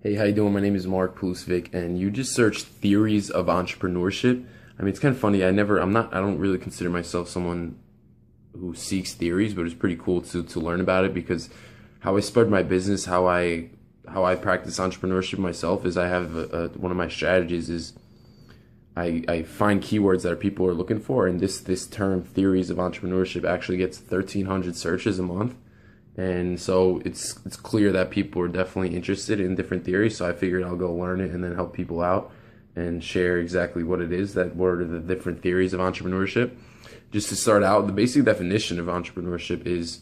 Hey, how you doing? My name is Mark Plusvik, and you just searched theories of entrepreneurship. I mean, it's kind of funny. I don't really consider myself someone who seeks theories, but it's pretty cool to learn about it because how I spread my business, how I practice entrepreneurship myself is I have one of my strategies is I find keywords that people are looking for, and this term theories of entrepreneurship actually gets 1,300 searches a month. And so it's clear that people are definitely interested in different theories. So I figured I'll go learn it and then help people out and share exactly what it is, what are the different theories of entrepreneurship. Just to start out, the basic definition of entrepreneurship is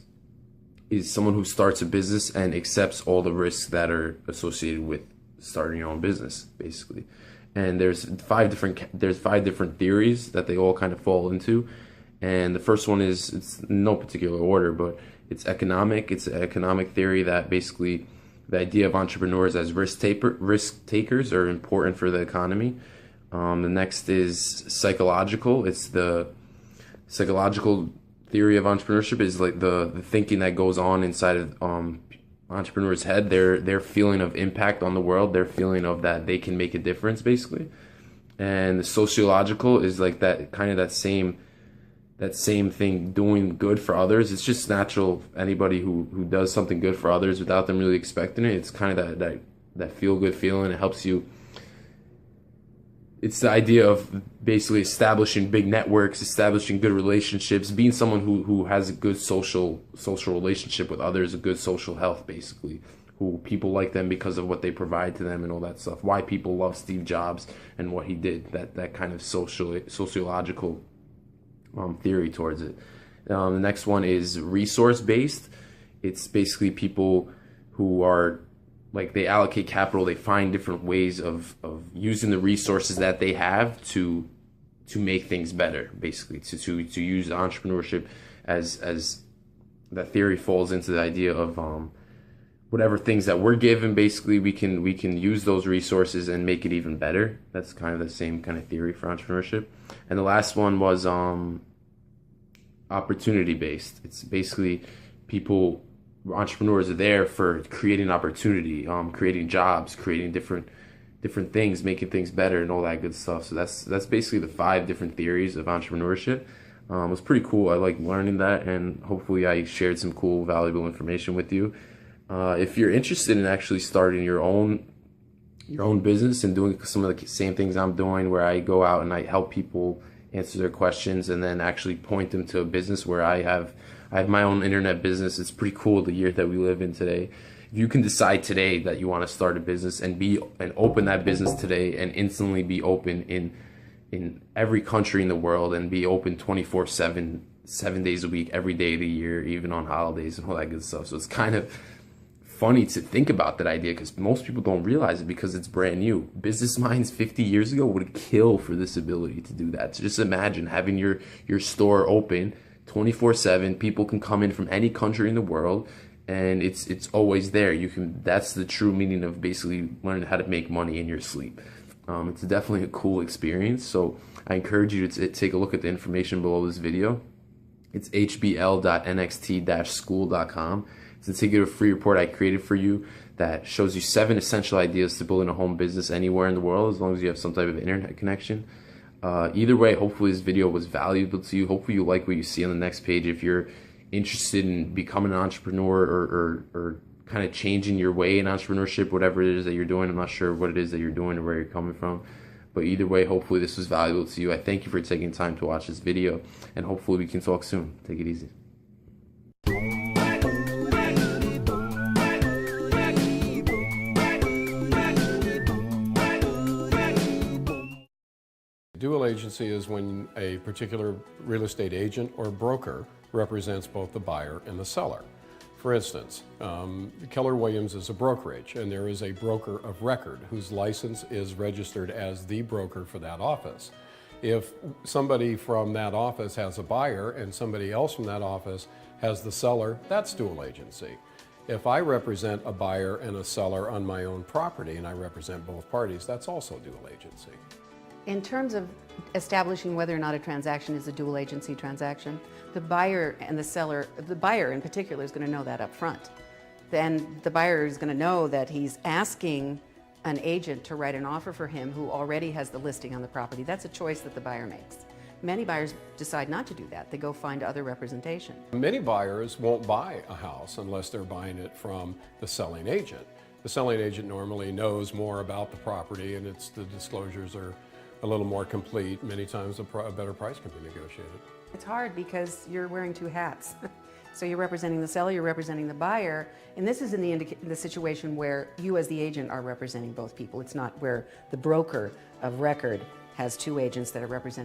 someone who starts a business and accepts all the risks that are associated with starting your own business, basically. And there's five different theories that they all kind of fall into. And the first one it's in no particular order, but it's economic. It's an economic theory that basically the idea of entrepreneurs as risk takers are important for the economy. The next is psychological. It's the psychological theory of entrepreneurship is like the thinking that goes on inside of entrepreneurs' head. Their feeling of impact on the world. Their feeling of that they can make a difference, basically. And the sociological is like that same thing, doing good for others. It's just natural. Anybody who does something good for others without them really expecting it, it's kind of that feel good feeling. It helps you. It's the idea of basically establishing big networks, establishing good relationships, being someone who has a good social relationship with others, a good social health, basically. Who people like them because of what they provide to them and all that stuff. Why people love Steve Jobs and what he did. That kind of sociological theory towards it. The next one is resource-based. It's basically people who are like they allocate capital. They find different ways of using the resources that they have to make things better. Basically, to use entrepreneurship as that theory falls into the idea of whatever things that we're given. Basically, we can use those resources and make it even better. That's kind of the same kind of theory for entrepreneurship. And the last one was opportunity based. It's basically entrepreneurs are there for creating opportunity, creating jobs, creating different things, making things better, and all that good stuff. So that's basically the 5 different theories of entrepreneurship. It was pretty cool. I like learning that, and hopefully I shared some cool, valuable information with you. If you're interested in actually starting your own business and doing some of the same things I'm doing, where I go out and I help people answer their questions and then actually point them to a business where I have my own internet business. It's pretty cool the year that we live in today. If you can decide today that you want to start a business and open that business today and instantly be open in every country in the world and be open 24/7, 7 days a week, every day of the year, even on holidays and all that good stuff. So it's kind of funny to think about that idea because most people don't realize it because it's brand new. Business minds 50 years ago would kill for this ability to do that. So just imagine having your store open 24/7. People can come in from any country in the world, and it's always there. That's the true meaning of basically learning how to make money in your sleep. It's definitely a cool experience. So I encourage you to take a look at the information below this video. It's hbl.nxt-school.com. It's to get a free report I created for you that shows you 7 essential ideas to building a home business anywhere in the world, as long as you have some type of internet connection. Either way, hopefully this video was valuable to you. Hopefully you like what you see on the next page. If you're interested in becoming an entrepreneur or kind of changing your way in entrepreneurship, whatever it is that you're doing, I'm not sure what it is that you're doing or where you're coming from. But either way, hopefully this was valuable to you. I thank you for taking time to watch this video, and hopefully we can talk soon. Take it easy. Dual agency is when a particular real estate agent or broker represents both the buyer and the seller. For instance, Keller Williams is a brokerage, and there is a broker of record whose license is registered as the broker for that office. If somebody from that office has a buyer and somebody else from that office has the seller, that's dual agency. If I represent a buyer and a seller on my own property and I represent both parties, that's also dual agency. In terms of establishing whether or not a transaction is a dual agency transaction, the buyer and the seller, the buyer in particular, is going to know that up front. Then the buyer is going to know that he's asking an agent to write an offer for him who already has the listing on the property. That's a choice that the buyer makes. Many buyers decide not to do that. They go find other representation. Many buyers won't buy a house unless they're buying it from the selling agent. The selling agent normally knows more about the property, and the disclosures are a little more complete. Many times a better price can be negotiated. It's hard because you're wearing two hats. So you're representing the seller, you're representing the buyer, and this is in the situation where you as the agent are representing both people. It's not where the broker of record has two agents that are representing